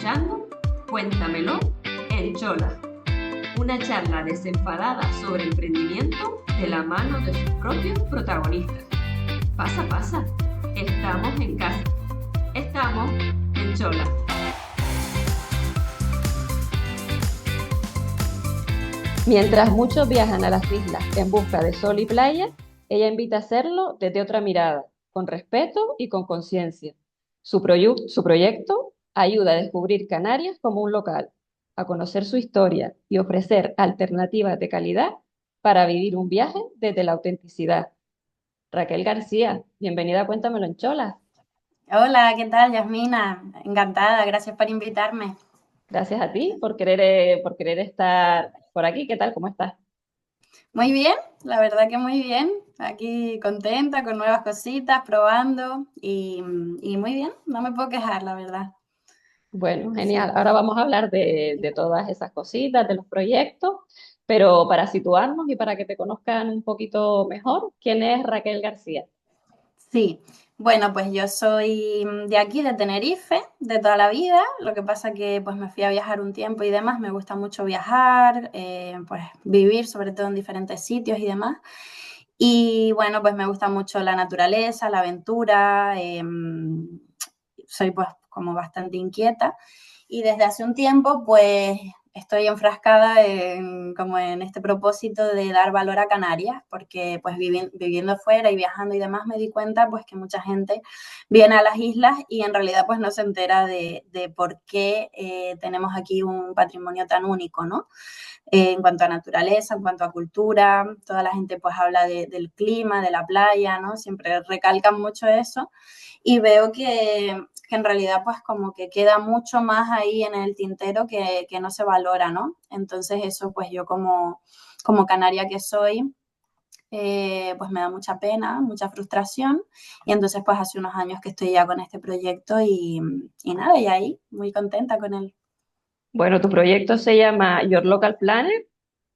escuchando Cuéntamelo en Chola, una charla desenfadada sobre emprendimiento de la mano de sus propios protagonistas. Pasa, pasa, estamos en casa, estamos en Chola. Mientras muchos viajan a las islas en busca de sol y playa, ella invita a hacerlo desde otra mirada, con respeto y con conciencia. Su proyecto ayuda a descubrir Canarias como un local, a conocer su historia y ofrecer alternativas de calidad para vivir un viaje desde la autenticidad. Raquel García, bienvenida a Cuéntamelo en Cholas. Hola, ¿qué tal, Yasmina? Encantada, gracias por invitarme. Gracias a ti por querer estar por aquí. ¿Qué tal? ¿Cómo estás? Muy bien, la verdad que muy bien. Aquí contenta con nuevas cositas, probando y muy bien, no me puedo quejar, la verdad. Bueno, Sí. genial. Ahora vamos a hablar de todas esas cositas, de los proyectos, pero para situarnos y para que te conozcan un poquito mejor, ¿quién es Raquel García? Sí, bueno, pues yo soy de aquí, de Tenerife, de toda la vida. Lo que pasa que pues me fui a viajar un tiempo y demás. Me gusta mucho viajar, pues vivir sobre todo en diferentes sitios y demás. Y bueno, pues me gusta mucho la naturaleza, la aventura. Soy pues como bastante inquieta y desde hace un tiempo pues estoy enfrascada como en este propósito de dar valor a Canarias, porque pues viviendo fuera y viajando y demás me di cuenta pues que mucha gente viene a las islas y en realidad pues no se entera de por qué tenemos aquí un patrimonio tan único, ¿no? En cuanto a naturaleza, en cuanto a cultura, toda la gente pues habla del clima, de la playa, ¿no? Siempre recalcan mucho eso y veo que en realidad pues como que queda mucho más ahí en el tintero que no se valora, ¿no? Entonces eso pues yo como canaria que soy, pues me da mucha pena, mucha frustración y entonces pues hace unos años que estoy ya con este proyecto y nada, y ahí muy contenta con él. Bueno, tu proyecto se llama Your Local Planner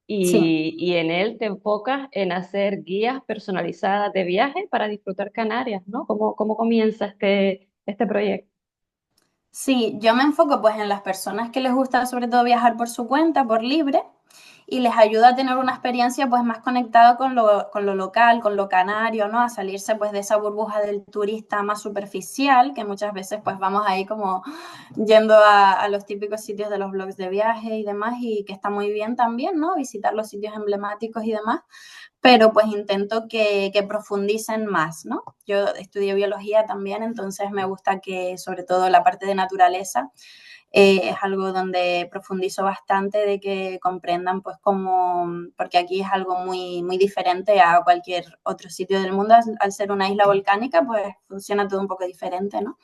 Sí. y en él te enfocas en hacer guías personalizadas de viaje para disfrutar Canarias, ¿no? ¿Cómo comienza este proyecto? Sí, yo me enfoco pues en las personas que les gusta sobre todo viajar por su cuenta, por libre, y les ayuda a tener una experiencia pues más conectada con lo local, con lo canario, ¿no? A salirse pues de esa burbuja del turista más superficial, que muchas veces pues vamos ahí como yendo a los típicos sitios de los blogs de viaje y demás, y que está muy bien también, ¿no? Visitar los sitios emblemáticos y demás, pero pues intento que profundicen más, ¿no? Yo estudié biología también, entonces me gusta que sobre todo la parte de naturaleza es algo donde profundizo bastante de que comprendan pues cómo, porque aquí es algo muy, muy diferente a cualquier otro sitio del mundo, al ser una isla volcánica pues funciona todo un poco diferente, ¿no?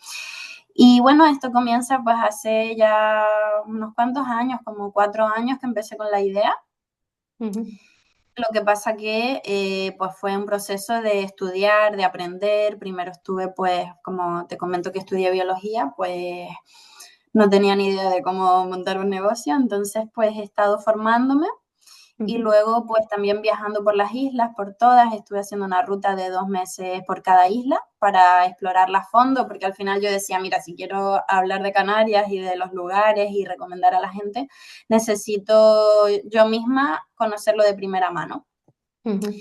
Y bueno, esto comienza pues hace ya unos cuantos años, como 4 años que empecé con la idea. Ujú. Lo que pasa que pues fue un proceso de estudiar, de aprender. Primero estuve, pues, como te comento que estudié biología, pues no tenía ni idea de cómo montar un negocio, entonces pues he estado formándome y Ujú. luego pues también viajando por las islas, por todas. Estuve haciendo una ruta de 2 meses por cada isla para explorarla a fondo, porque al final yo decía, mira, si quiero hablar de Canarias y de los lugares y recomendar a la gente, necesito yo misma conocerlo de primera mano. Ujú.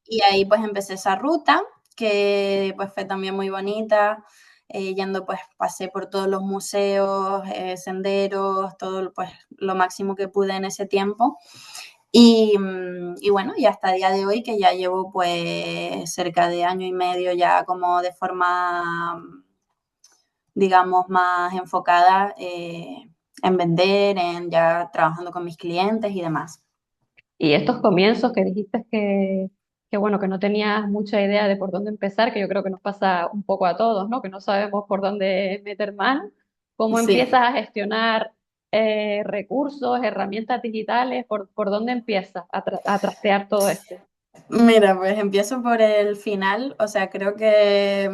Y ahí pues empecé esa ruta, que pues fue también muy bonita. Yendo pues pasé por todos los museos, senderos, todo pues lo máximo que pude en ese tiempo. Y bueno, y hasta el día de hoy que ya llevo pues cerca de año y medio ya como de forma, digamos, más enfocada en vender, en ya trabajando con mis clientes y demás. Y estos comienzos que dijiste que bueno, que no tenías mucha idea de por dónde empezar, que yo creo que nos pasa un poco a todos, ¿no? Que no sabemos por dónde meter mano. ¿Cómo Sí. empiezas a gestionar recursos, herramientas digitales? ¿Por dónde empiezas a trastear todo esto? Mira, pues empiezo por el final. O sea, creo que,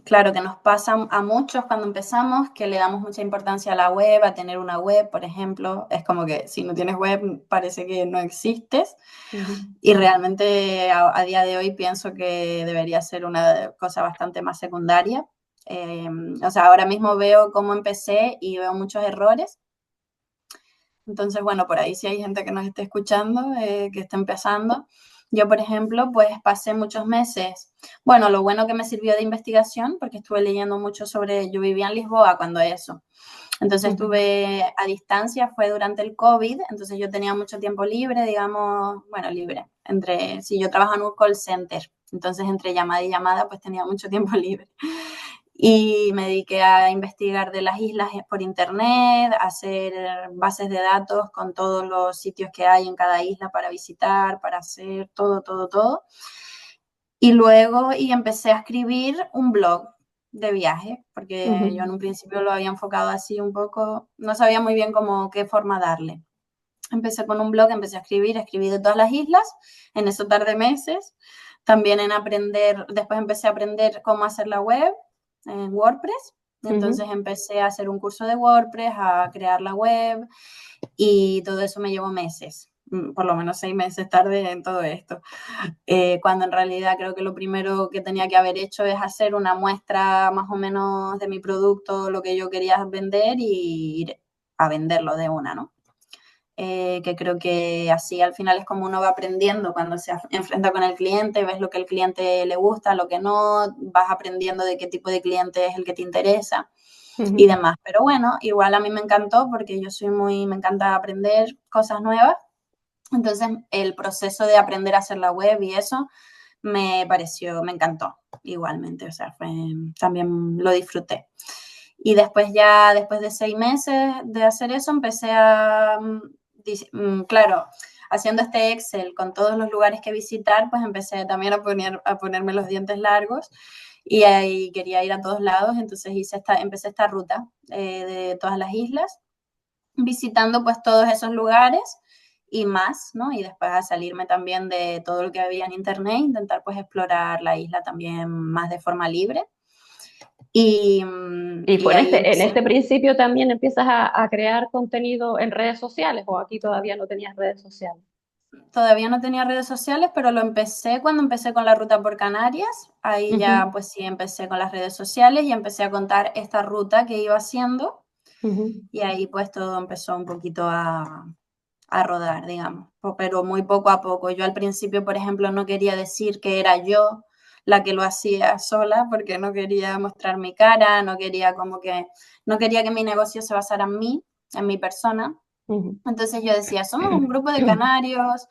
claro, que nos pasa a muchos cuando empezamos que le damos mucha importancia a la web, a tener una web, por ejemplo. Es como que si no tienes web parece que no existes. Ujú. Y realmente a día de hoy pienso que debería ser una cosa bastante más secundaria. O sea, ahora mismo veo cómo empecé y veo muchos errores. Entonces, bueno, por ahí si hay gente que nos esté escuchando, que está empezando. Yo, por ejemplo, pues pasé muchos meses. Bueno, lo bueno que me sirvió de investigación, porque estuve leyendo mucho sobre, yo vivía en Lisboa cuando eso. Entonces Ujú, estuve a distancia, fue durante el COVID, entonces yo tenía mucho tiempo libre, digamos, bueno, libre, entre, si yo trabajo en un call center, entonces entre llamada y llamada pues tenía mucho tiempo libre. Y me dediqué a investigar de las islas por internet, a hacer bases de datos con todos los sitios que hay en cada isla para visitar, para hacer todo, todo, todo. Y luego empecé a escribir un blog de viaje, porque yo en ujú, un principio lo había enfocado así un poco, no sabía muy bien cómo qué forma darle. Empecé con un blog, empecé a escribir, escribí de todas las islas, en eso tardé meses. También en aprender, después empecé a aprender cómo hacer la web en WordPress. Entonces ujú. empecé a hacer un curso de WordPress, a crear la web y todo eso me llevó meses. Por lo menos 6 meses tarde en todo esto. Cuando en realidad creo que lo primero que tenía que haber hecho es hacer una muestra más o menos de mi producto, lo que yo quería vender y ir a venderlo de una, ¿no? Que creo que así al final es como uno va aprendiendo cuando se enfrenta con el cliente, ves lo que el cliente le gusta, lo que no, vas aprendiendo de qué tipo de cliente es el que te interesa y Ujú, demás. Pero bueno, igual a mí me encantó porque yo soy muy, me encanta aprender cosas nuevas. Entonces el proceso de aprender a hacer la web y eso me pareció, me encantó igualmente, o sea, también lo disfruté. Y después ya, después de 6 meses de hacer eso, empecé a, claro, haciendo este Excel con todos los lugares que visitar, pues empecé también a ponerme los dientes largos y ahí quería ir a todos lados, entonces empecé esta ruta de todas las islas, visitando pues todos esos lugares y más, ¿no? Y después a salirme también de todo lo que había en internet, intentar pues explorar la isla también más de forma libre. Y Y fue ahí en empecé. este principio también empiezas a crear contenido en redes sociales, o aquí todavía no tenías redes sociales. Todavía no tenía redes sociales, pero lo empecé cuando empecé con la ruta por Canarias. Ahí ya Ujú, pues sí empecé con las redes sociales y empecé a contar esta ruta que iba haciendo ujú. y ahí pues todo empezó un poquito a rodar, digamos, pero muy poco a poco. Yo al principio, por ejemplo, no quería decir que era yo la que lo hacía sola porque no quería mostrar mi cara, no quería como que, no quería que mi negocio se basara en mi persona. Ujú. Entonces yo decía, somos un grupo de canarios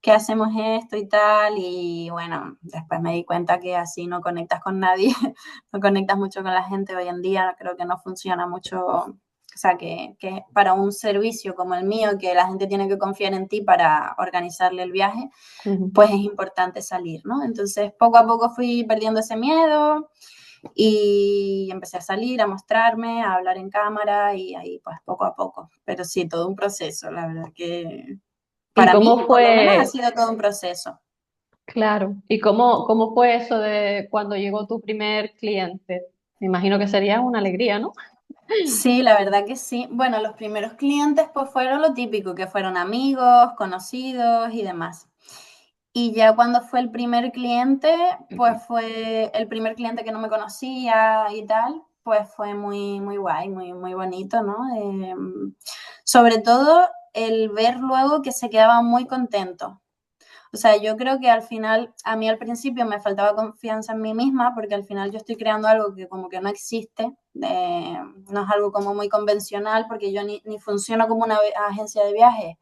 que hacemos esto y tal, y bueno, después me di cuenta que así no conectas con nadie, no conectas mucho con la gente hoy en día, creo que no funciona mucho, o sea, que para un servicio como el mío, que la gente tiene que confiar en ti para organizarle el viaje, Ujú. pues es importante salir, ¿no? Entonces poco a poco fui perdiendo ese miedo, y empecé a salir, a mostrarme, a hablar en cámara y ahí pues poco a poco. Pero sí, todo un proceso, la verdad que ¿Y para mí cómo por lo menos ha fue, sido todo un proceso. claro, y cómo fue eso de cuando llegó tu primer cliente? Me imagino que sería una alegría, ¿no? Sí, la verdad que sí. Bueno, los primeros clientes pues fueron lo típico, que fueron amigos, conocidos y demás. Y ya cuando fue el primer cliente, pues fue el primer cliente que no me conocía y tal, pues fue muy, muy guay, muy, muy bonito, ¿no? Sobre todo el ver luego que se quedaba muy contento. O sea, yo creo que al final, a mí al principio me faltaba confianza en mí misma, porque al final yo estoy creando algo que como que no existe, no es algo como muy convencional, porque yo ni funciono como una agencia de viajes,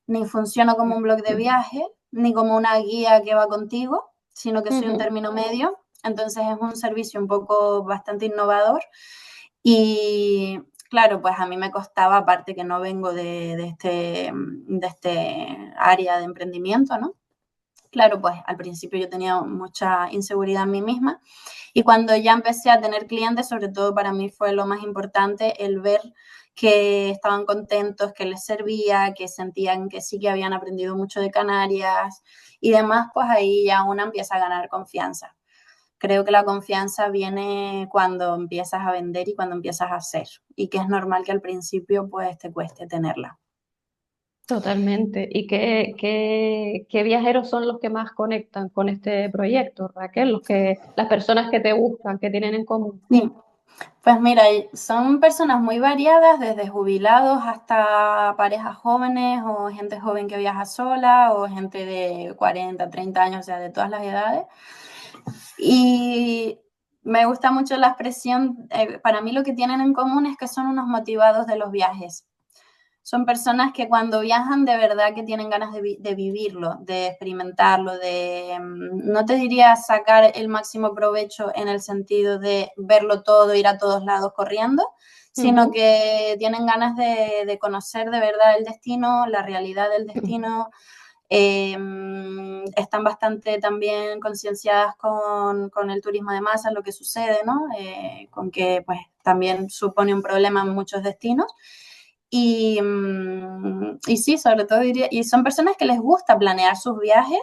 ni funciono como un blog de viaje, ni como una guía que va contigo, sino que soy un Ujú. término medio. Entonces es un servicio un poco bastante innovador y claro, pues a mí me costaba, aparte que no vengo de este área de emprendimiento, ¿no? Claro, pues al principio yo tenía mucha inseguridad en mí misma y cuando ya empecé a tener clientes, sobre todo para mí fue lo más importante el ver que estaban contentos, que les servía, que sentían que sí que habían aprendido mucho de Canarias y demás, pues ahí ya una empieza a ganar confianza. Creo que la confianza viene cuando empiezas a vender y cuando empiezas a hacer y que es normal que al principio pues te cueste tenerla. Totalmente. ¿Y qué viajeros son los que más conectan con este proyecto, Raquel? Las personas que te buscan, que tienen en común. Sí. Pues mira, son personas muy variadas, desde jubilados hasta parejas jóvenes o gente joven que viaja sola o gente de 40, 30 años, o sea, de todas las edades. Y me gusta mucho la expresión, para mí lo que tienen en común es que son unos motivados de los viajes. Son personas que cuando viajan de verdad que tienen ganas de vivirlo, de experimentarlo, no te diría sacar el máximo provecho en el sentido de verlo todo, ir a todos lados corriendo, sino Ujú. que tienen ganas de conocer de verdad el destino, la realidad del destino. Están bastante también concienciadas con el turismo de masas, lo que sucede, ¿no? Con que pues también supone un problema en muchos destinos. Y sí, sobre todo diría, y son personas que les gusta planear sus viajes,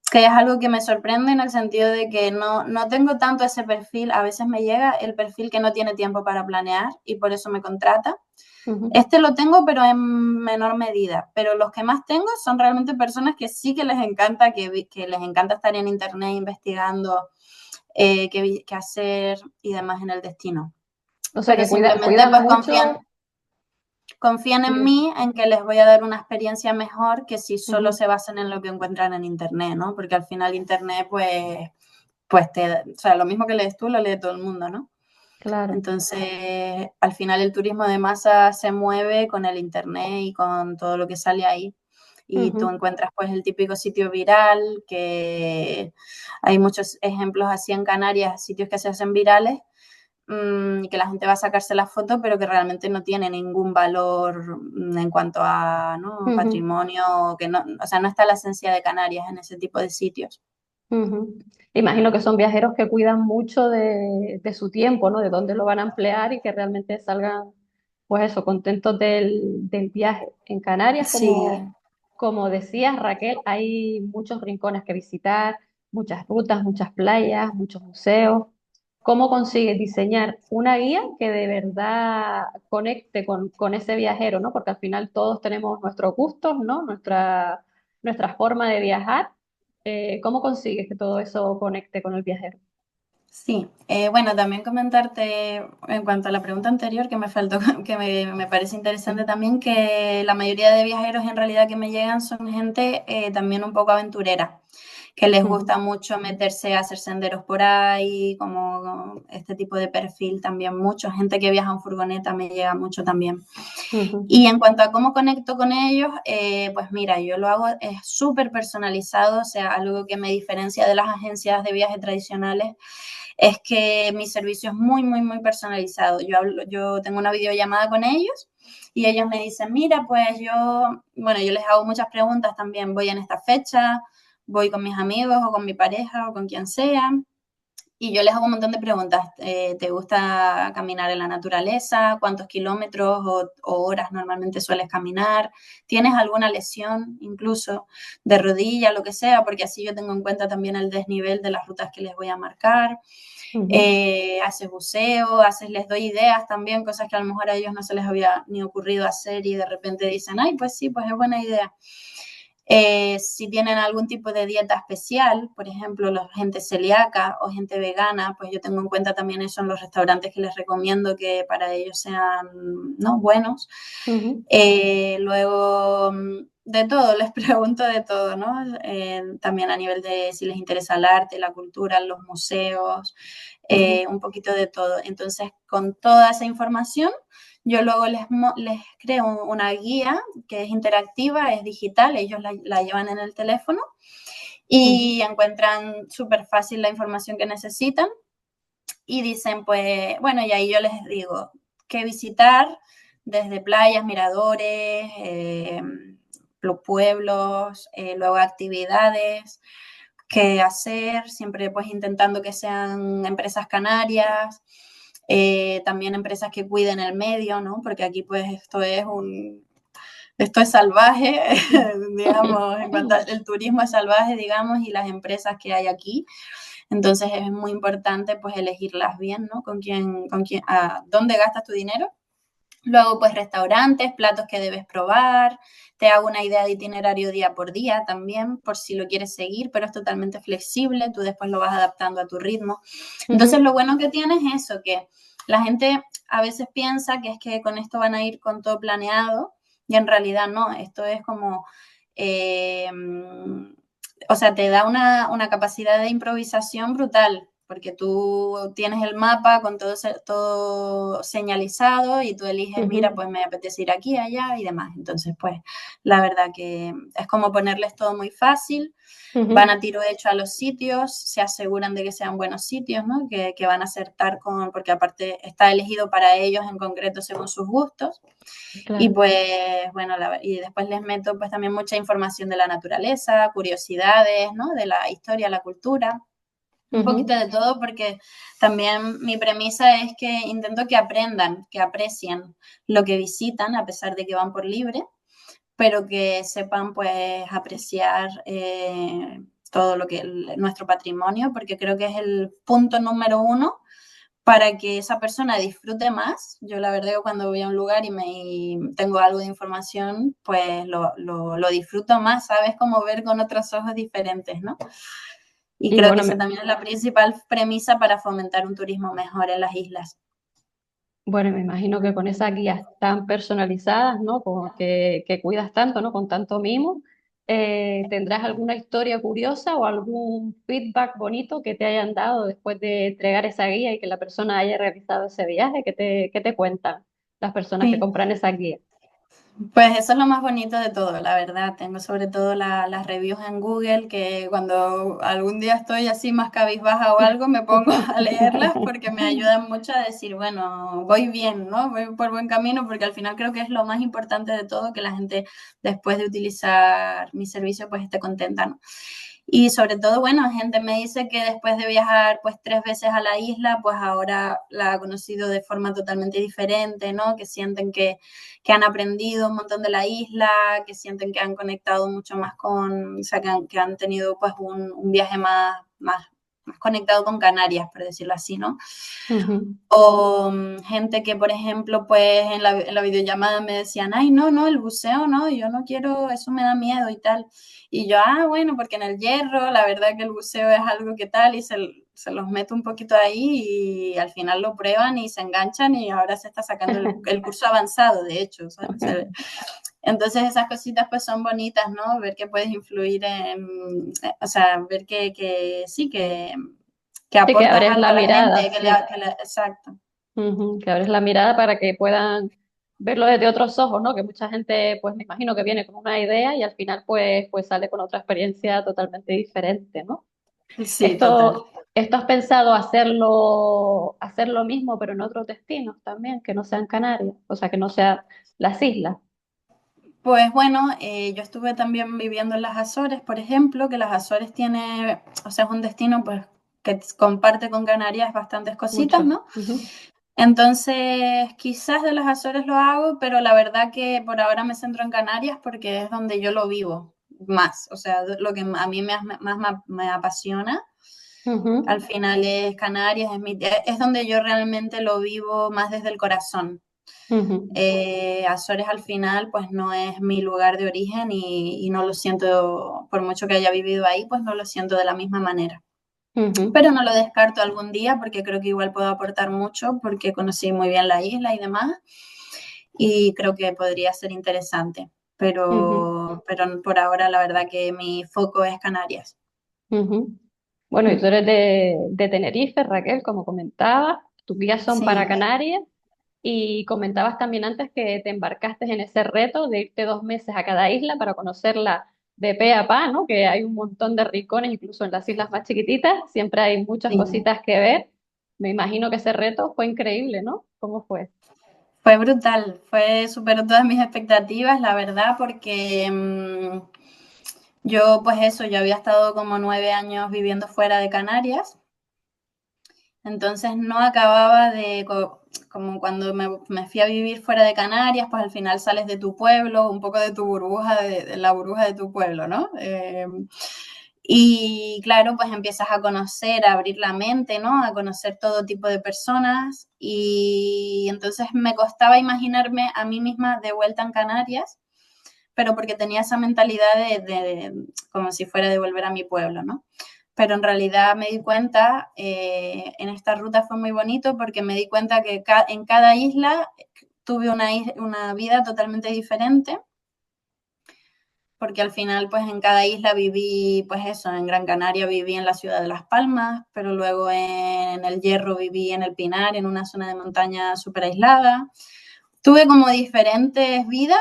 que es algo que me sorprende en el sentido de que no tengo tanto ese perfil, a veces me llega el perfil que no tiene tiempo para planear y por eso me contrata. Ujú. Este lo tengo, pero en menor medida. Pero los que más tengo son realmente personas que sí que les encanta, que les encanta estar en internet investigando qué hacer y demás en el destino. O sea Pero que simplemente cuidan pues mucho. confían en Sí. mí, en que les voy a dar una experiencia mejor que si solo Ujú. se basan en lo que encuentran en internet, ¿no? Porque al final internet pues o sea, lo mismo que lees tú, lo lee todo el mundo, ¿no? Claro. Entonces, al final el turismo de masa se mueve con el internet y con todo lo que sale ahí. Y tú Ujú. encuentras pues el típico sitio viral, que hay muchos ejemplos así en Canarias, sitios que se hacen virales, que la gente va a sacarse la foto, pero que realmente no tiene ningún valor en cuanto a, ¿no?, Ujú. patrimonio, que no, o sea, no está la esencia de Canarias en ese tipo de sitios. Ujú. Imagino que son viajeros que cuidan mucho de su tiempo, ¿no? De dónde lo van a emplear y que realmente salgan, pues eso, contentos del viaje. En Canarias, Sí, como decías, Raquel, hay muchos rincones que visitar, muchas rutas, muchas playas, muchos museos. ¿Cómo consigues diseñar una guía que de verdad conecte con ese viajero, ¿no? Porque al final todos tenemos nuestros gustos, ¿no? Nuestra forma de viajar. ¿Cómo consigues que todo eso conecte con el viajero? sí. Bueno, también comentarte en cuanto a la pregunta anterior que me faltó, que me parece interesante Sí. también, que la mayoría de viajeros en realidad que me llegan son gente también un poco aventurera, que les Ujú. gusta mucho meterse a hacer senderos por ahí, como este tipo de perfil también mucho. Gente que viaja en furgoneta me llega mucho también. Ujú. Y en cuanto a cómo conecto con ellos, pues mira, yo lo hago es súper personalizado, o sea, algo que me diferencia de las agencias de viaje tradicionales es que mi servicio es muy, muy, muy personalizado. Yo tengo una videollamada con ellos y ellos me dicen, mira, pues bueno, yo les hago muchas preguntas también, voy en esta fecha, voy con mis amigos o con mi pareja o con quien sea. Y yo les hago un montón de preguntas. ¿Te gusta caminar en la naturaleza? ¿Cuántos kilómetros o horas normalmente sueles caminar? ¿Tienes alguna lesión incluso de rodilla, lo que sea? Porque así yo tengo en cuenta también el desnivel de las rutas que les voy a marcar. Ujú. Haces buceo, les doy ideas también, cosas que a lo mejor a ellos no se les había ni ocurrido hacer y de repente dicen, ay, pues sí, pues es buena idea. Si tienen algún tipo de dieta especial, por ejemplo, la gente celíaca o gente vegana, pues yo tengo en cuenta también eso en los restaurantes que les recomiendo que para ellos sean, ¿no?, buenos. Ujú. Luego, de todo, les pregunto de todo, ¿no? También a nivel de si les interesa el arte, la cultura, los museos, Ujú. un poquito de todo. Entonces, con toda esa información, yo luego les creo una guía que es interactiva, es digital, ellos la llevan en el teléfono Ujú. y encuentran súper fácil la información que necesitan y dicen, pues, bueno, y ahí yo les digo qué visitar, desde playas, miradores, los pueblos, luego actividades, qué hacer, siempre pues intentando que sean empresas canarias, también empresas que cuiden el medio, ¿no? Porque aquí pues esto es salvaje, digamos, en cuanto al turismo es salvaje, digamos, y las empresas que hay aquí. Entonces es muy importante pues elegirlas bien, ¿no? Con quién, a dónde gastas tu dinero Luego, pues restaurantes, platos que debes probar. Te hago una idea de itinerario día por día también, por si lo quieres seguir, pero es totalmente flexible. Tú después lo vas adaptando a tu ritmo. Entonces, Ujú, lo bueno que tiene es eso, que la gente a veces piensa que es que con esto van a ir con todo planeado y en realidad no. Esto es como... eh, o sea, te da una capacidad de improvisación brutal, porque tú tienes el mapa con todo señalizado y tú eliges, mira, ujú, pues me apetece ir aquí, allá y demás. Entonces, pues la verdad que es como ponerles todo muy fácil, van ujú. a tiro hecho a los sitios, se aseguran de que sean buenos sitios, ¿no? Que van a acertar con, porque aparte está elegido para ellos en concreto según sus gustos. Y Claro. pues, bueno, y después les meto pues también mucha información de la naturaleza, curiosidades, ¿no? De la historia, la cultura, un poquito Ujú. de todo, porque también mi premisa es que intento que aprendan, que aprecien lo que visitan, a pesar de que van por libre, pero que sepan pues apreciar todo lo que nuestro patrimonio, porque creo que es el punto número uno para que esa persona disfrute más. Yo la verdad que cuando voy a un lugar y tengo algo de información, pues lo disfruto más, ¿sabes? Como ver con otros ojos diferentes, ¿no? Y Y creo que bueno, esa también es la principal premisa para fomentar un turismo mejor en las islas. bueno, me imagino que con esas guías tan personalizadas, ¿no? Como que cuidas tanto, ¿no? Con tanto mimo, ¿tendrás alguna historia curiosa o algún feedback bonito que te hayan dado después de entregar esa guía y que la persona haya realizado ese viaje? ¿Qué te cuentan las personas que Sí. compran esa guía? Pues eso es lo más bonito de todo, la verdad. Tengo sobre todo las reviews en Google, que cuando algún día estoy así más cabizbaja o algo, me pongo a leerlas porque me ayudan mucho a decir, bueno, voy bien, ¿no? Voy por buen camino, porque al final creo que es lo más importante de todo, que la gente después de utilizar mi servicio pues esté contenta, ¿no? Y sobre todo, bueno, gente me dice que después de viajar pues 3 veces a la isla, pues ahora la ha conocido de forma totalmente diferente, ¿no? Que sienten que han aprendido un montón de la isla, que sienten que han conectado mucho más con, o sea, que han tenido pues un viaje más conectado con Canarias, por decirlo así, ¿no? Ujú. O gente que, por ejemplo, pues en la videollamada me decían, ay, no, no, el buceo no, yo no quiero, eso me da miedo y tal. Y yo, bueno, porque en el Hierro, la verdad que el buceo es algo que tal, y se los meto un poquito ahí y al final lo prueban y se enganchan y ahora se está sacando el curso avanzado, de hecho. Entonces esas cositas pues son bonitas, ¿no? Ver que puedes influir o sea, ver que sí, que Sí, que aportas abres algo la a la mirada, gente, sí. exacto. Ujú, que abres la mirada para que puedan verlo desde otros ojos, ¿no? Que mucha gente, pues me imagino que viene con una idea y al final pues sale con otra experiencia totalmente diferente, ¿no? Sí, total. Esto has pensado hacer lo mismo, pero en otros destinos también, que no sean Canarias, o sea, que no sean las islas. Pues bueno, yo estuve también viviendo en las Azores, por ejemplo, que las Azores tiene, o sea, es un destino pues que comparte con Canarias bastantes cositas, Mucho. ¿no? Ujú, Entonces, quizás de las Azores lo hago, pero la verdad que por ahora me centro en Canarias porque es donde yo lo vivo más, o sea, lo que a mí más me apasiona. Al ujú, final es Canarias, es donde yo realmente lo vivo más desde el corazón. ujú, Azores al final pues no es mi lugar de origen y no lo siento, por mucho que haya vivido ahí, pues no lo siento de la misma manera. ujú, Pero no lo descarto algún día porque creo que igual puedo aportar mucho porque conocí muy bien la isla y demás y creo que podría ser interesante. ujú, Pero por ahora la verdad que mi foco es Canarias. ujú. Bueno, y tú eres de Tenerife, Raquel, como comentabas, tus guías son para Sí, Canarias. Y comentabas también antes que te embarcaste en ese reto de irte 2 meses a cada isla para conocerla de pe a pa, ¿no? Que hay un montón de rincones, incluso en las islas más chiquititas, siempre hay muchas sí. cositas que ver. Me imagino que ese reto fue increíble, ¿no? ¿Cómo fue? Fue brutal, superó todas mis expectativas, la verdad, porque yo, pues eso, yo había estado como 9 años viviendo fuera de Canarias, entonces no acababa como cuando me fui a vivir fuera de Canarias, pues al final sales de tu pueblo, un poco de tu burbuja, de la burbuja de tu pueblo, ¿no? Y claro, pues empiezas a conocer, a abrir la mente, ¿no? A conocer todo tipo de personas. Y entonces me costaba imaginarme a mí misma de vuelta en Canarias, pero porque tenía esa mentalidad como si fuera de volver a mi pueblo, ¿no? Pero en realidad me di cuenta, en esta ruta fue muy bonito porque me di cuenta que en cada isla tuve una vida totalmente diferente, porque al final pues en cada isla viví, pues eso, en Gran Canaria viví en la ciudad de Las Palmas, pero luego en El Hierro viví en El Pinar, en una zona de montaña súper aislada. Tuve como diferentes vidas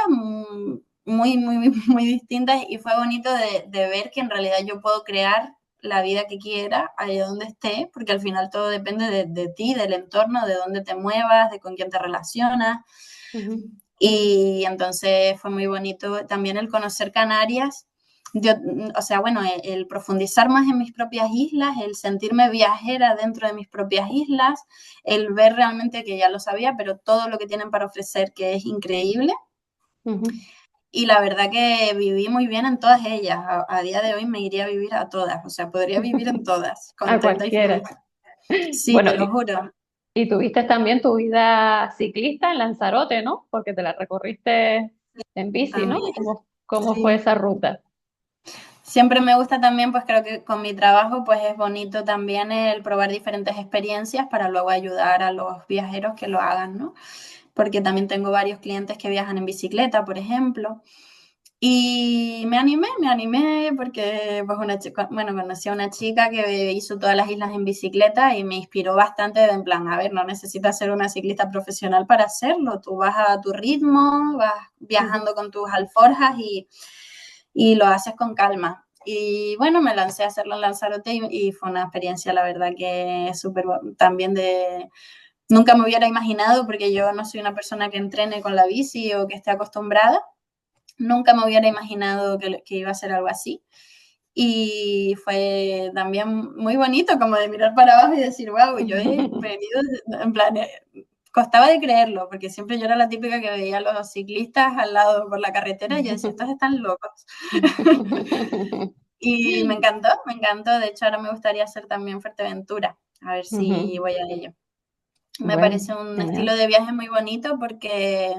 muy distintas y fue bonito de ver que en realidad yo puedo crear la vida que quiera, allá donde esté, porque al final todo depende de ti, del entorno, de dónde te muevas, de con quién te relacionas. Ujú. Y entonces fue muy bonito también el conocer Canarias, o sea, bueno, el profundizar más en mis propias islas, el sentirme viajera dentro de mis propias islas, el ver realmente que ya lo sabía, pero todo lo que tienen para ofrecer que es increíble. Ujú. Y la verdad que viví muy bien en todas ellas. A día de hoy me iría a vivir a todas, o sea, podría vivir en todas, A contenta y feliz. cualquiera. Sí, Bueno, te lo juro. y tuviste también tu vida ciclista en Lanzarote, ¿no? Porque te la recorriste en bici, ¿no? También, ¿Cómo fue sí. esa ruta? Siempre me gusta también, pues creo que con mi trabajo, pues es bonito también el probar diferentes experiencias para luego ayudar a los viajeros que lo hagan, ¿no? Porque también tengo varios clientes que viajan en bicicleta, por ejemplo. Y me animé porque, pues, una chica, bueno, conocí a una chica que hizo todas las islas en bicicleta y me inspiró bastante de en plan, a ver, no necesitas ser una ciclista profesional para hacerlo, tú vas a tu ritmo, vas Ujú. viajando con tus alforjas y lo haces con calma. Y bueno, me lancé a hacerlo en Lanzarote y fue una experiencia, la verdad, que súper también de... Nunca me hubiera imaginado, porque yo no soy una persona que entrene con la bici o que esté acostumbrada, nunca me hubiera imaginado que iba a ser algo así. Y fue también muy bonito como de mirar para abajo y decir, wow, yo he venido, en plan, costaba de creerlo, porque siempre yo era la típica que veía a los ciclistas al lado por la carretera y yo decía, estos están locos. Y me encantó, de hecho ahora me gustaría hacer también Fuerteventura, a ver si Ujú. voy a ello. Me Bueno, parece un estilo genial. de viaje muy bonito porque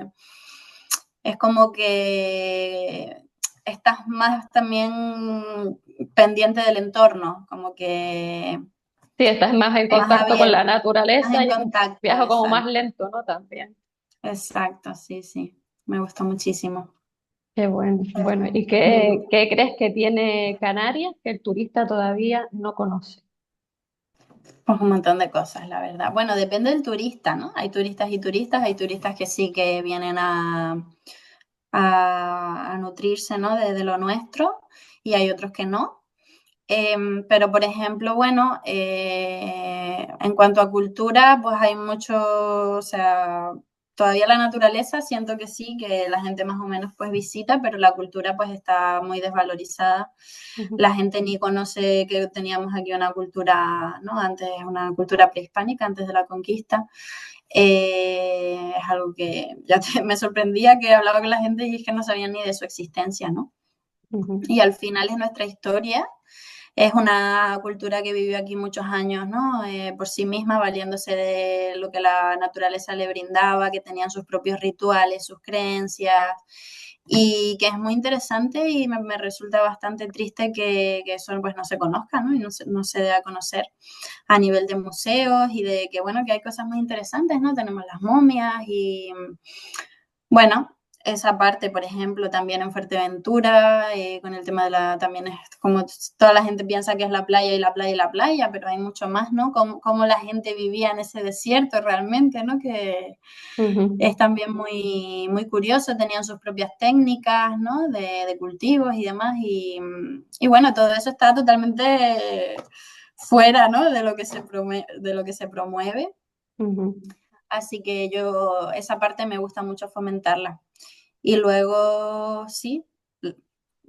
es como que estás más también pendiente del entorno, como que Sí, estás más en más contacto con abierto, la más naturaleza en y es un contacto, viaje como más exacto. lento, ¿no? También. Exacto, sí, sí. Me gusta muchísimo. Qué bueno. Bueno, ¿y qué crees que tiene Canarias que el turista todavía no conoce? Pues un montón de cosas, la verdad. Bueno, depende del turista, ¿no? Hay turistas y turistas, hay turistas que sí que vienen a nutrirse, ¿no? De lo nuestro y hay otros que no. Pero, por ejemplo, bueno, en cuanto a cultura, pues hay mucho, o sea, todavía la naturaleza siento que sí, que la gente más o menos pues visita, pero la cultura pues está muy desvalorizada. Ujú. La gente ni conoce que teníamos aquí una cultura, ¿no? Antes, una cultura prehispánica, antes de la conquista. Es algo que me sorprendía que hablaba con la gente y es que no sabían ni de su existencia, ¿no? Ujú. Y al final es nuestra historia, es una cultura que vivió aquí muchos años, ¿no? Por sí misma, valiéndose de lo que la naturaleza le brindaba, que tenían sus propios rituales, sus creencias, y que es muy interesante y me resulta bastante triste que eso pues no se conozca, ¿no? Y no se dé a conocer a nivel de museos y de que, bueno, que hay cosas muy interesantes, ¿no? Tenemos las momias y bueno, esa parte, por ejemplo, también en Fuerteventura, con el tema de también es como toda la gente piensa que es la playa y la playa y la playa, pero hay mucho más, ¿no? Cómo la gente vivía en ese desierto realmente, ¿no? Que Ujú. es también muy curioso, tenían sus propias técnicas, ¿no? De cultivos y demás, y bueno, todo eso está totalmente fuera, ¿no? De lo que se promueve. Ujú. Así que yo esa parte me gusta mucho fomentarla. Y luego, sí,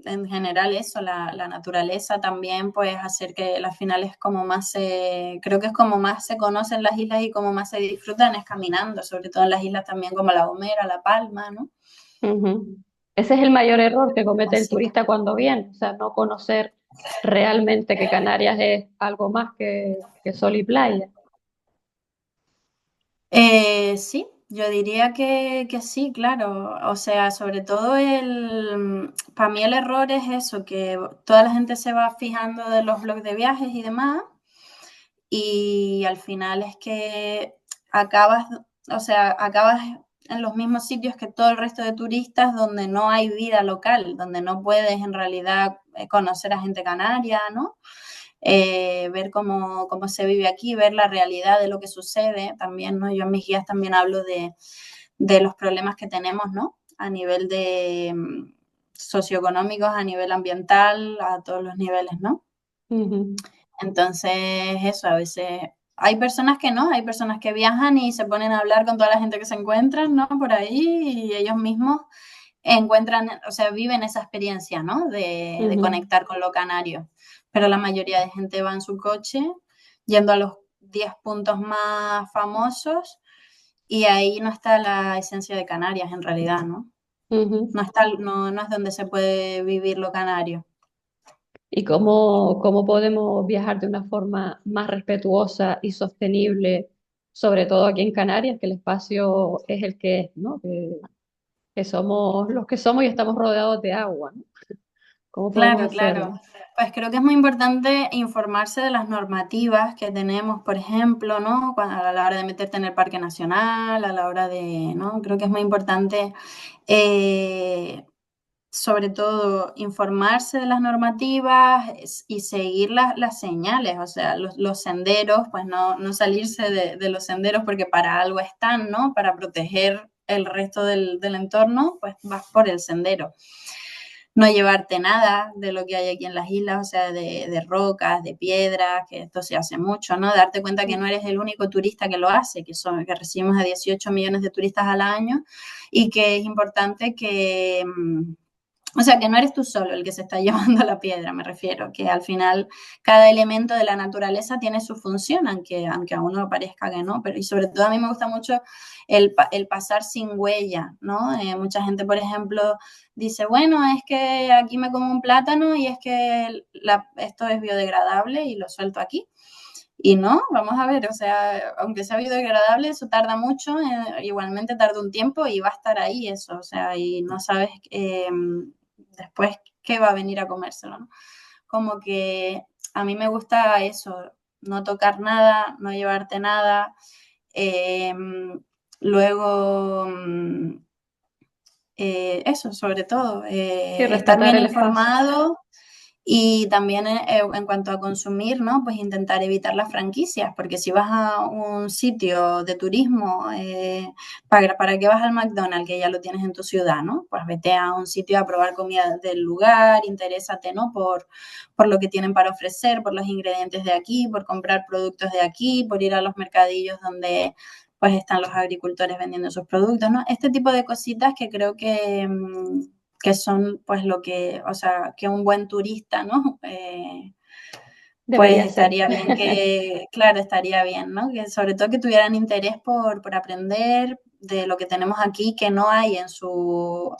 en general eso, la naturaleza también, pues hacer que las finales como más creo que es como más se conocen las islas y como más se disfrutan es caminando, sobre todo en las islas también como La Gomera, La Palma, ¿no? Ujú. Ese es el mayor error que comete el Así que turista cuando viene, o sea, no conocer. realmente que Canarias es algo más que sol y playa. Sí, yo diría que sí, claro. O sea, sobre todo para mí el error es eso, que toda la gente se va fijando de los blogs de viajes y demás, y al final es que acabas, o sea, acabas en los mismos sitios que todo el resto de turistas donde no hay vida local, donde no puedes en realidad conocer a gente canaria, ¿no? Ver cómo se vive aquí, ver la realidad de lo que sucede también, ¿no? Yo en mis guías también hablo de los problemas que tenemos, ¿no? A nivel de socioeconómicos, a nivel ambiental, a todos los niveles, ¿no? Ujú, Entonces, eso, a veces hay personas que no, hay personas que viajan y se ponen a hablar con toda la gente que se encuentran, ¿no? Por ahí y ellos mismos encuentran, o sea, viven esa experiencia, ¿no? De ujú, conectar con lo canario. Pero la mayoría de gente va en su coche yendo a los 10 puntos más famosos y ahí no está la esencia de Canarias en realidad, ¿no? ujú. No, está, no es donde se puede vivir lo canario. ¿Y cómo podemos viajar de una forma más respetuosa y sostenible, sobre todo aquí en Canarias, que el espacio es el que es, ¿no? Que somos los que somos y estamos rodeados de agua, ¿no? ¿Cómo podemos Claro, claro. hacerlo? Pues creo que es muy importante informarse de las normativas que tenemos, por ejemplo, ¿no? A la hora de meterte en el Parque Nacional, a la hora de, ¿no? Creo que es muy importante, eh, sobre todo, informarse de las normativas y seguir las señales, o sea, los senderos, pues no salirse de los senderos porque para algo están, ¿no? Para proteger el resto del entorno, pues vas por el sendero no llevarte nada de lo que hay aquí en las islas, o sea, de rocas, de piedras, que esto se hace mucho, ¿no? Darte cuenta que no eres el único turista que lo hace, que recibimos a 18 millones de turistas al año y que es importante que, o sea, que no eres tú solo el que se está llevando la piedra, me refiero, que al final cada elemento de la naturaleza tiene su función, aunque a uno parezca que no, pero y sobre todo a mí me gusta mucho el pasar sin huella, ¿no? Mucha gente, por ejemplo, dice, bueno, es que aquí me como un plátano y es que esto es biodegradable y lo suelto aquí. Y no, vamos a ver, o sea, aunque sea biodegradable, eso tarda mucho, igualmente tarda un tiempo y va a estar ahí eso, o sea, y no sabes después qué va a venir a comérselo, ¿no? Como que a mí me gusta eso, no tocar nada, no llevarte nada. eh, luego, eso, sobre todo, Y estar respetar bien el espacio. informado y también en cuanto a consumir, ¿no? Pues intentar evitar las franquicias, porque si vas a un sitio de turismo, ¿para qué vas al McDonald's que ya lo tienes en tu ciudad, ¿no? Pues vete a un sitio a probar comida del lugar, interésate, ¿no? Por lo que tienen para ofrecer, por los ingredientes de aquí, por comprar productos de aquí, por ir a los mercadillos donde pues están los agricultores vendiendo sus productos, ¿no? Este tipo de cositas que creo que son pues lo que, o sea, que un buen turista, ¿no? Pues Debería ser. estaría bien que, claro, estaría bien, ¿no? Que sobre todo que tuvieran interés por aprender de lo que tenemos aquí que no hay en su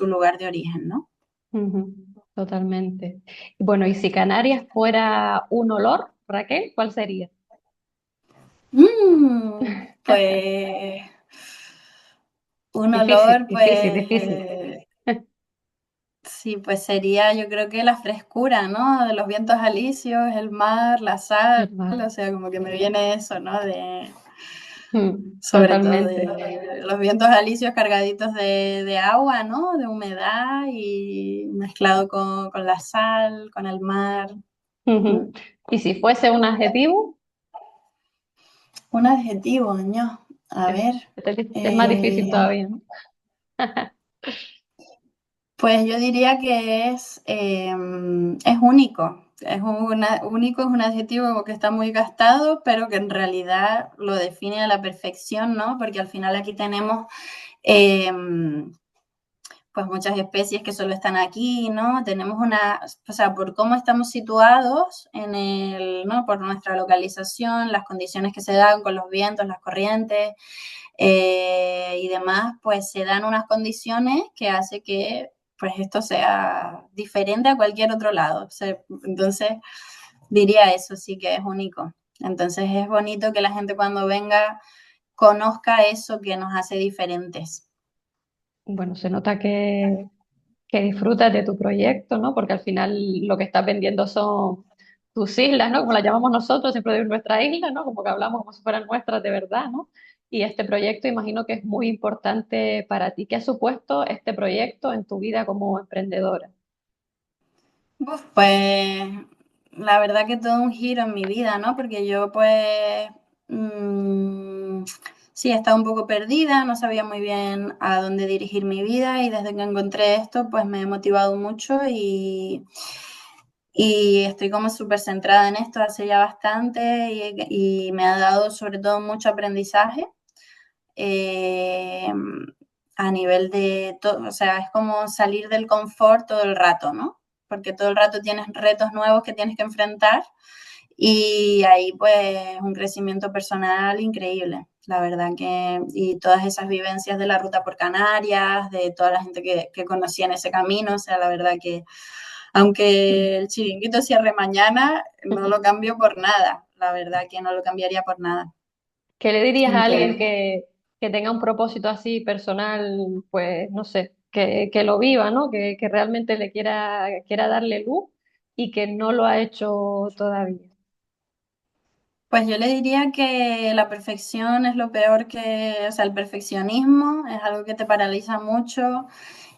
lugar de origen, ¿no? Ujú, totalmente. Bueno, y si Canarias fuera un olor, Raquel, ¿cuál sería? Pues un Difícil, olor, difícil, difícil. pues sí, pues sería yo creo que la frescura, ¿no? De los vientos alisios, el mar, la sal, El mar. o sea, como que me viene eso, ¿no? Sobre todo Totalmente. de los vientos alisios cargaditos de agua, ¿no? De humedad y mezclado con la sal, con el mar. Ujú. Y si fuese un adjetivo, Un adjetivo, ¿no? A es, ver. es más difícil eh, todavía, ¿no? Pues yo diría que es único. Único es un adjetivo que está muy gastado, pero que en realidad lo define a la perfección, ¿no? Porque al final aquí tenemos pues muchas especies que solo están aquí, ¿no? Tenemos o sea, por cómo estamos situados ¿no? Por nuestra localización, las condiciones que se dan con los vientos, las corrientes, y demás, pues se dan unas condiciones que hace que pues esto sea diferente a cualquier otro lado. O sea, entonces diría eso, sí que es único. Entonces es bonito que la gente cuando venga conozca eso que nos hace diferentes. Bueno, se nota que disfrutas de tu proyecto, ¿no? Porque al final lo que estás vendiendo son tus islas, ¿no? Como las llamamos nosotros, siempre de nuestra isla, ¿no? Como que hablamos como si fueran nuestras de verdad, ¿no? Y este proyecto imagino que es muy importante para ti. ¿Qué ha supuesto este proyecto en tu vida como emprendedora? Uf, pues la verdad que todo un giro en mi vida, ¿no? Porque yo pues sí, estaba un poco perdida, no sabía muy bien a dónde dirigir mi vida y desde que encontré esto pues me he motivado mucho y estoy como súper centrada en esto hace ya bastante y me ha dado sobre todo mucho aprendizaje eh, a nivel de todo, o sea, es como salir del confort todo el rato, ¿no? Porque todo el rato tienes retos nuevos que tienes que enfrentar y ahí pues un crecimiento personal increíble, la verdad que, y todas esas vivencias de la ruta por Canarias, de toda la gente que conocí en ese camino, o sea, la verdad que aunque el chiringuito cierre mañana, no lo cambio por nada, la verdad que no lo cambiaría por nada. ¿Qué le dirías a alguien Increíble. que tenga un propósito así personal, pues no sé, que lo viva, ¿no? Que realmente quiera darle luz y que no lo ha hecho todavía? Pues yo le diría que la perfección es lo peor que, o sea, el perfeccionismo es algo que te paraliza mucho,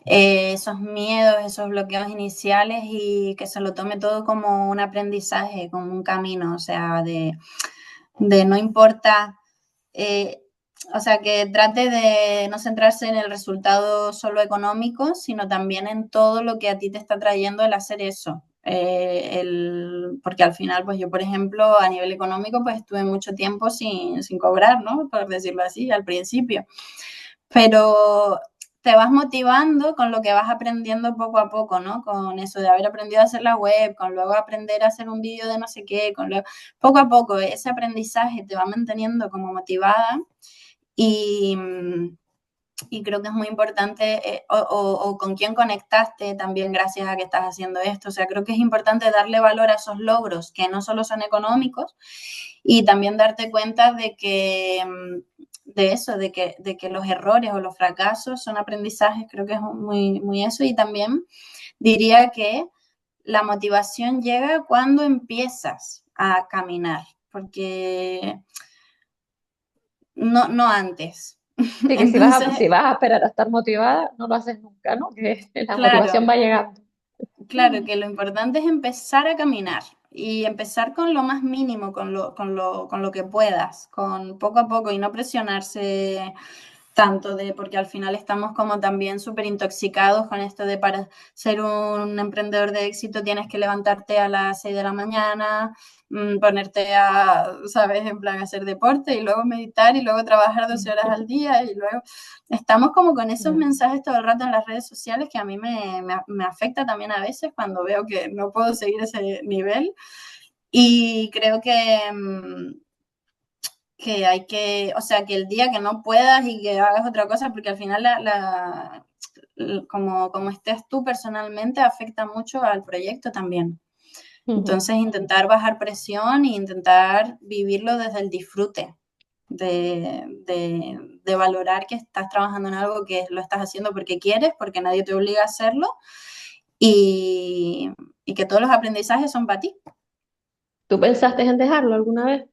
esos miedos, esos bloqueos iniciales y que se lo tome todo como un aprendizaje, como un camino, o sea, de no importa, eh, o sea, que trate de no centrarse en el resultado solo económico, sino también en todo lo que a ti te está trayendo el hacer eso. Porque al final, pues yo, por ejemplo, a nivel económico, pues estuve mucho tiempo sin cobrar, ¿no? Por decirlo así, al principio. Pero te vas motivando con lo que vas aprendiendo poco a poco, ¿no? Con eso de haber aprendido a hacer la web, con luego aprender a hacer un vídeo de no sé qué, poco a poco ese aprendizaje te va manteniendo como motivada y, y creo que es muy importante o con quién conectaste también gracias a que estás haciendo esto. O sea, creo que es importante darle valor a esos logros que no solo son económicos y también darte cuenta de que de eso, de que los errores o los fracasos son aprendizajes, creo que es muy, muy eso. Y también diría que la motivación llega cuando empiezas a caminar, porque no antes. Sí, que si Entonces, vas a esperar a estar motivada, no lo haces nunca, ¿no? Que la motivación claro, va llegando. claro que lo importante es empezar a caminar y empezar con lo más mínimo, con lo que puedas, con poco a poco y no presionarse tanto de, porque al final estamos como también súper intoxicados con esto de para ser un emprendedor de éxito tienes que levantarte a las 6 de la mañana, ponerte a, sabes, en plan hacer deporte y luego meditar y luego trabajar 12 horas al día y luego estamos como con esos Ya. mensajes todo el rato en las redes sociales que a mí me afecta también a veces cuando veo que no puedo seguir ese nivel y creo que hay que, o sea, que el día que no puedas y que hagas otra cosa, porque al final como estés tú personalmente afecta mucho al proyecto también. Ujú. Entonces, intentar bajar presión e intentar vivirlo desde el disfrute, de valorar que estás trabajando en algo que lo estás haciendo porque quieres, porque nadie te obliga a hacerlo y, y que todos los aprendizajes son para ti. ¿Tú pensaste en dejarlo alguna vez?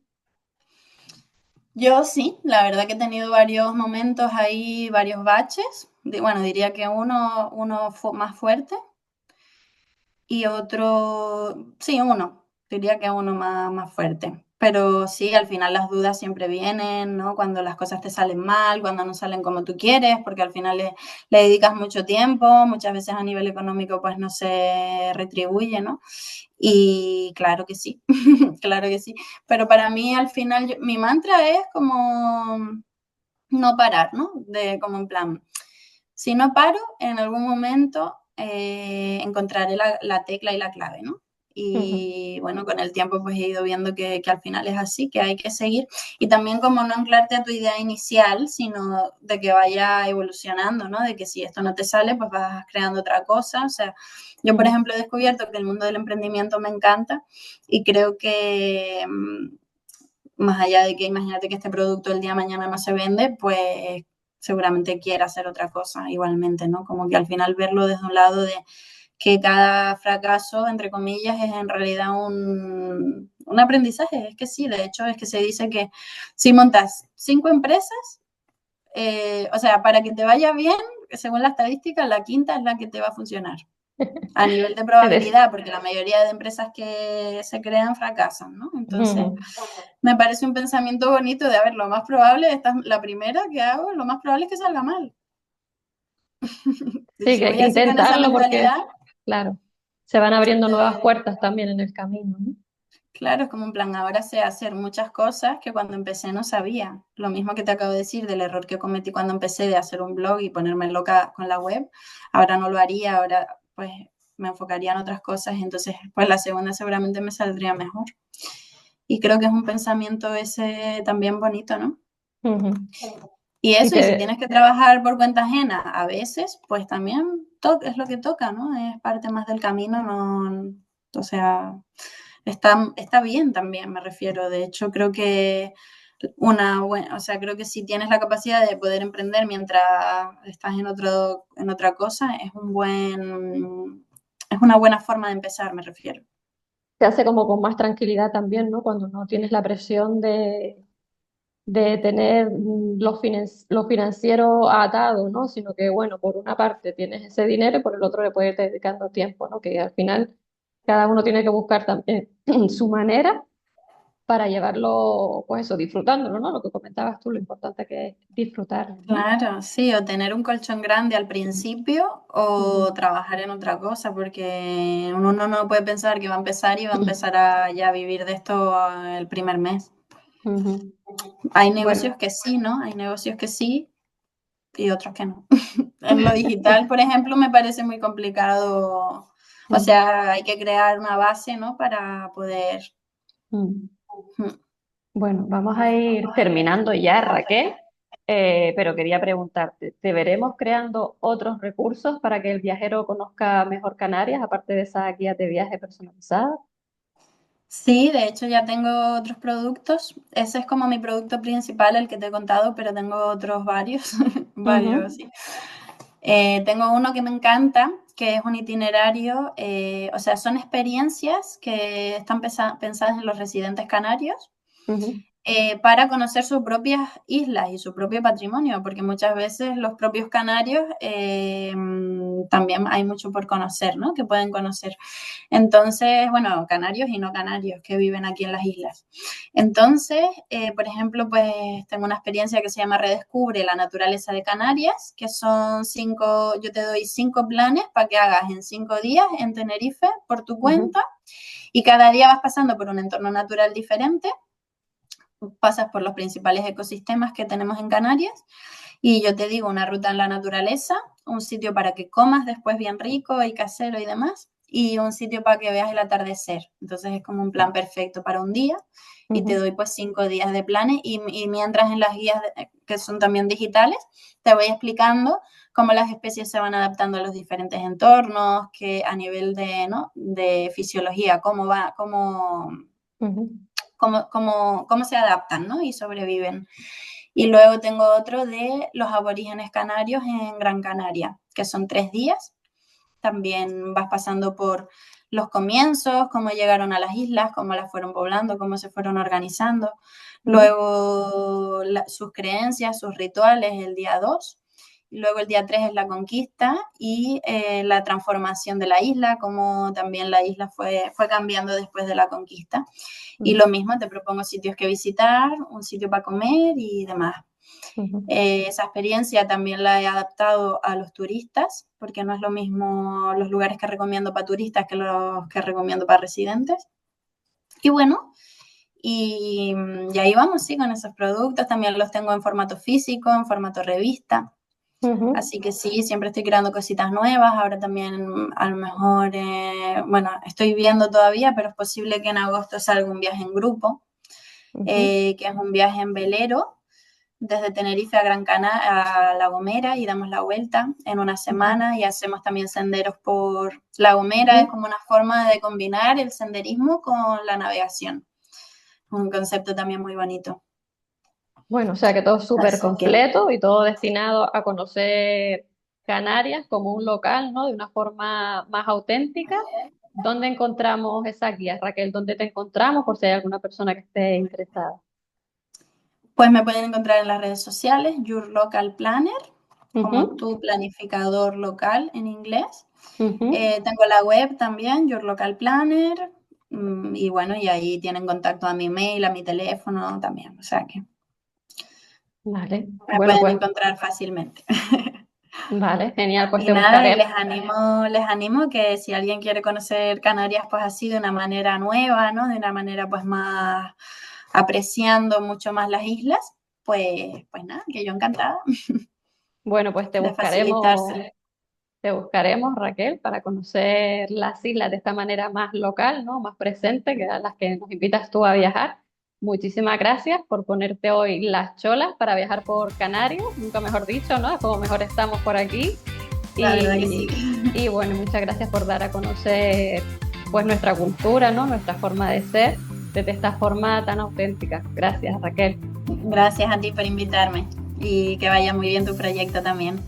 Yo sí, la verdad que he tenido varios momentos ahí, varios baches. Bueno, diría que uno fue más fuerte y otro, sí, uno, diría que uno más fuerte. Pero sí, al final las dudas siempre vienen, ¿no? Cuando las cosas te salen mal, cuando no salen como tú quieres, porque al final le dedicas mucho tiempo, muchas veces a nivel económico pues no se retribuye, ¿no? Y claro que sí, claro que sí. Pero para mí al final mi mantra es como no parar, ¿no? De como en plan, si no paro, en algún momento encontraré la tecla y la clave, ¿no? Ujú. Y bueno, con el tiempo pues he ido viendo que al final es así, que hay que seguir. Y también como no anclarte a tu idea inicial, sino de que vaya evolucionando, ¿no? De que si esto no te sale, pues vas creando otra cosa. O sea, yo por Ujú. ejemplo he descubierto que el mundo del emprendimiento me encanta y creo que más allá de que imagínate que este producto el día de mañana no se vende, pues seguramente quiera hacer otra cosa igualmente, ¿no? Como que al final verlo desde un lado de que cada fracaso, entre comillas, es en realidad un aprendizaje. Es que sí, de hecho, es que se dice que si montas 5 empresas, o sea, para que te vaya bien, según la estadística, la quinta es la que te va a funcionar. A nivel de Eres- probabilidad, porque la mayoría de empresas que se crean fracasan, ¿no? Entonces, Ujú. me parece un pensamiento bonito de, a ver, lo más probable, esta es la primera que hago, lo más probable es que salga mal. Y Sí, si que hay voy que así con esa intentarlo porque, mentalidad, claro, se van abriendo nuevas eh, puertas también en el camino, ¿no? claro, es como un plan, ahora sé hacer muchas cosas que cuando empecé no sabía. Lo mismo que te acabo de decir del error que cometí cuando empecé de hacer un blog y ponerme loca con la web, ahora no lo haría, ahora pues me enfocaría en otras cosas, entonces pues la segunda seguramente me saldría mejor. Y creo que es un pensamiento ese también bonito, ¿no? Ujú. Y Y eso, y si te, tienes que trabajar por cuenta ajena a veces, pues también es lo que toca, ¿no? Es parte más del camino, no, o sea, está bien también, me refiero. De hecho, creo que una buena, o sea, creo que si tienes la capacidad de poder emprender mientras estás en otra cosa, es una buena forma de empezar, me refiero. te hace como con más tranquilidad también, ¿no? Cuando no tienes la presión de tener lo financiero atado, ¿no? Sino que, bueno, por una parte tienes ese dinero y por el otro le puedes ir dedicando tiempo, ¿no? Que al final cada uno tiene que buscar también su manera para llevarlo, pues eso, disfrutándolo, ¿no? Lo que comentabas tú, lo importante que es disfrutarlo, ¿no? Claro, sí, o tener un colchón grande al principio o Ujú. trabajar en otra cosa, porque uno no puede pensar que va a empezar y va a empezar a ya vivir de esto el primer mes. Ujú. Hay Bueno. negocios que sí, ¿no? Hay negocios que sí y otros que no. En lo digital, por ejemplo, me parece muy complicado. O Ujú. sea, hay que crear una base, ¿no? Para poder. Ujú. Bueno, vamos a ir terminando ya, Raquel, pero quería preguntarte, ¿te veremos creando otros recursos para que el viajero conozca mejor Canarias, aparte de esa guía de viaje personalizada? Sí, de hecho ya tengo otros productos. Ese es como mi producto principal, el que te he contado, pero tengo otros varios, varios, Ujú. sí. Tengo uno que me encanta, que es un itinerario, o sea, son experiencias que están pensadas en los residentes canarios Ujú. para conocer sus propias islas y su propio patrimonio, porque muchas veces los propios canarios también hay mucho por conocer, ¿no? Que pueden conocer. Entonces, bueno, canarios y no canarios que viven aquí en las islas. Entonces, por ejemplo, pues tengo una experiencia que se llama Redescubre la naturaleza de Canarias, que son 5, yo te doy 5 planes para que hagas en 5 días en Tenerife por tu Ujú. cuenta y cada día vas pasando por un entorno natural diferente, pasas por los principales ecosistemas que tenemos en Canarias y yo te digo una ruta en la naturaleza, un sitio para que comas después bien rico y casero y demás, y un sitio para que veas el atardecer. Entonces es como un plan perfecto para un día y te Ujú. doy pues 5 días de planes y mientras en las guías que son también digitales, te voy explicando cómo las especies se van adaptando a los diferentes entornos, que a nivel de, ¿no? de fisiología, Ujú. cómo se adaptan, ¿no? Y sobreviven. Y luego tengo otro de los aborígenes canarios en Gran Canaria, que son 3 días. También vas pasando por los comienzos, cómo llegaron a las islas, cómo las fueron poblando, cómo se fueron organizando. Ujú. Luego sus creencias, sus rituales, el día 2. Luego el día 3 es la conquista y la transformación de la isla, cómo también la isla fue cambiando después de la conquista. Y Ujú. lo mismo, te propongo sitios que visitar, un sitio para comer y demás. Ujú. Esa experiencia también la he adaptado a los turistas, porque no es lo mismo los lugares que recomiendo para turistas que los que recomiendo para residentes. Y bueno, y ahí vamos, sí, con esos productos. También los tengo en formato físico, en formato revista. Ujú, Así que sí, siempre estoy creando cositas nuevas. Ahora también a lo mejor, bueno, estoy viendo todavía, pero es posible que en agosto salga un viaje en grupo, ujú, que es un viaje en velero desde Tenerife a Gran Canaria, a La Gomera, y damos la vuelta en una ujú, semana y hacemos también senderos por La Gomera. Es ujú. como una forma de combinar el senderismo con la navegación. Un concepto también muy bonito. Bueno, o sea que todo súper Así que, completo y todo destinado a conocer Canarias como un local, ¿no? De una forma más auténtica. ¿Dónde encontramos esas guías, Raquel? ¿Dónde te encontramos por si hay alguna persona que esté interesada? pues me pueden encontrar en las redes sociales, Your Local Planner, como Ujú, tu planificador local en inglés. ujú. Tengo la web también, Your Local Planner, y bueno, y ahí tienen contacto a mi mail, a mi teléfono también, o sea que Vale, me bueno, pueden pues encontrar fácilmente. vale, genial, pues Y te nada, y buscaré. les animo que si alguien quiere conocer Canarias, pues así de una manera nueva, ¿no? De una manera pues más apreciando mucho más las islas, pues nada, que yo encantada Bueno, pues de facilitárselo. te buscaremos, Raquel, para conocer las islas de esta manera más local, ¿no? Más presente, que a las que nos invitas tú a viajar. Muchísimas gracias por ponerte hoy las cholas para viajar por Canarias, nunca mejor dicho, ¿no? Como mejor estamos por aquí. La verdad que sí. Y bueno, muchas gracias por dar a conocer pues nuestra cultura, ¿no? Nuestra forma de ser desde esta forma tan auténtica. Gracias, Raquel. Gracias a ti por invitarme y que vaya muy bien tu proyecto también.